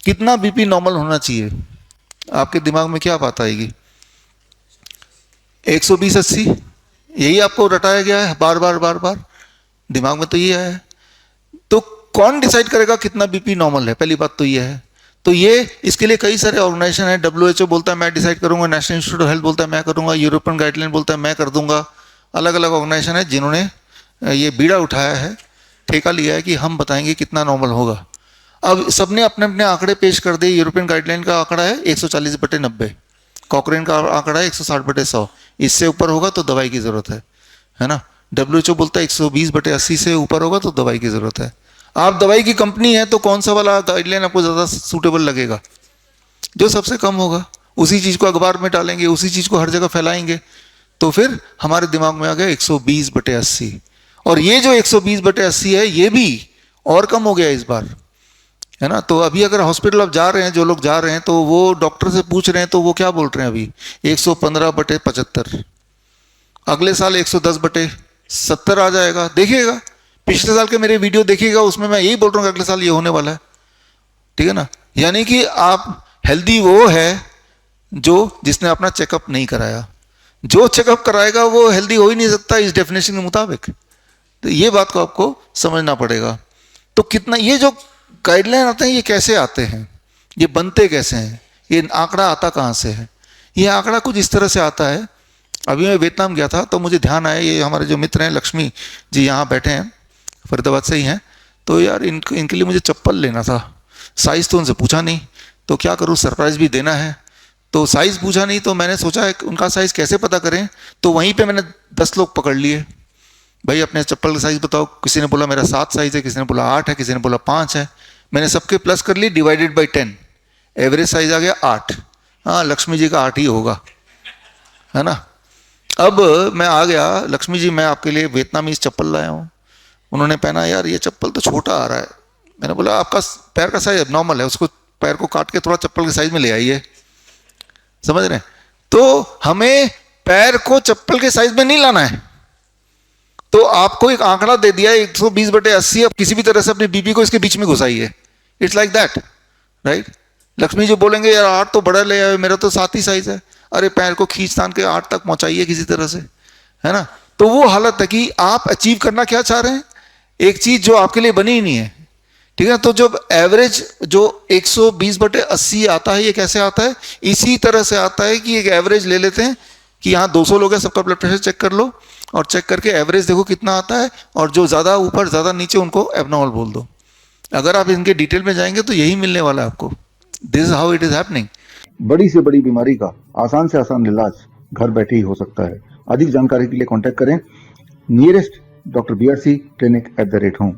कितना BP normal होना चाहिए? आपके दिमाग में क्या बात आएगी? 120/80, यही आपको रटाया गया है बार बार बार बार, दिमाग में तो ये है। तो कौन डिसाइड करेगा कितना बीपी नॉर्मल है? पहली बात तो ये है। तो ये इसके लिए कई सारे ऑर्गेनाइजेशन है। WHO बोलता है मैं डिसाइड करूंगा, नेशनल इंस्टीट्यूट ऑफ हेल्थ बोलता है मैं करूंगा, यूरोपियन गाइडलाइन बोलता है मैं कर दूंगा। अलग अलग ऑर्गेनाइजेशन है जिन्होंने ये बीड़ा उठाया है, ठेका लिया है कि हम बताएंगे कितना नॉर्मल होगा। अब सबने अपने अपने आंकड़े पेश कर दिए। यूरोपियन गाइडलाइन का आंकड़ा है 140/90, कॉकरेन का आंकड़ा है 160/100। इससे ऊपर होगा तो दवाई की जरूरत है ना। WHO बोलता है 120/80 से ऊपर होगा तो दवाई की जरूरत है। आप दवाई की कंपनी है तो कौन सा वाला गाइडलाइन आपको ज़्यादा सूटेबल लगेगा? जो सबसे कम होगा, उसी चीज़ को अखबार में डालेंगे, उसी चीज़ को हर जगह फैलाएंगे। तो फिर हमारे दिमाग में आ गया 120/80। और ये जो 120/80 है ये भी और कम हो गया इस बार, है ना। तो अभी अगर हॉस्पिटल आप जा रहे हैं, जो लोग जा रहे हैं तो वो डॉक्टर से पूछ रहे हैं तो वो क्या बोल रहे हैं अभी? 115/75। अगले साल 110/70 आ जाएगा। देखिएगा पिछले साल के मेरे वीडियो देखिएगा, उसमें मैं यही बोल रहा हूँ कि अगले साल ये होने वाला है, ठीक है ना। यानी कि आप हेल्दी वो है जो जिसने अपना चेकअप नहीं कराया। जो चेकअप कराएगा वो हेल्दी हो ही नहीं सकता इस डेफिनेशन के मुताबिक। तो ये बात को आपको समझना पड़ेगा। तो कितना ये जो गाइडलाइन आते हैं ये कैसे आते हैं, ये बनते कैसे हैं, ये आंकड़ा आता कहाँ से है? ये आंकड़ा कुछ इस तरह से आता है। अभी मैं वियतनाम गया था तो मुझे ध्यान आया, ये हमारे जो मित्र हैं लक्ष्मी जी यहाँ बैठे हैं, फरीदाबाद से ही हैं। तो यार इनके लिए मुझे चप्पल लेना था। साइज़ तो उनसे पूछा नहीं, तो क्या करूँ, सरप्राइज़ भी देना है। तो साइज़ पूछा नहीं तो मैंने सोचा उनका साइज़ कैसे पता करें। तो वहीं पे मैंने 10 लोग पकड़ लिए, भाई अपने चप्पल का साइज़ बताओ। किसी ने बोला मेरा 7 साइज़ है, किसी ने बोला 8 है, किसी ने बोला 5 है। मैंने सबके प्लस कर लिए, डिवाइडेड बाई 10, एवरेज साइज़ आ गया 8। हाँ, लक्ष्मी जी का 8 ही होगा, है ना। अब मैं आ गया, लक्ष्मी जी मैं आपके लिए वियतनामीज चप्पल लाया हूँ। उन्होंने पहना, यार ये चप्पल तो छोटा आ रहा है। मैंने बोला आपका पैर का साइज नॉर्मल है, उसको पैर को काट के थोड़ा चप्पल के साइज में ले आइए, समझ रहे हैं। तो हमें पैर को चप्पल के साइज में नहीं लाना है। तो आपको एक आंकड़ा दे दिया 120/80, अब किसी भी तरह से अपनी बीपी को इसके बीच में घुसाइए। It's like that, right. Lakshmi ji बोलेंगे यार 8 तो बड़ा ले आए, मेरा तो 7 ही साइज है। अरे पैर को खींच तान के 8 तक पहुंचाइए किसी तरह से, है ना। तो वो हालत है कि आप अचीव करना क्या चाह रहे हैं, एक चीज जो आपके लिए बनी ही नहीं है, ठीक है। तो जब एवरेज जो 120/80 आता है, ये कैसे आता है? इसी तरह से आता है कि एक एवरेज ले लेते हैं कि यहाँ 200 लोग हैं, सबका ब्लड प्रेशर चेक कर लो और चेक करके एवरेज देखो कितना आता है, और जो ज़्यादा ऊपर ज़्यादा नीचे उनको एबनॉर्मल बोल दो। अगर आप इनके डिटेल में जाएंगे तो यही मिलने वाला है आपको। This is how it is happening. बड़ी से बड़ी बीमारी का आसान से आसान इलाज घर बैठे ही हो सकता है। अधिक जानकारी के लिए कांटेक्ट करें नियरेस्ट डॉक्टर BRC clinic@home।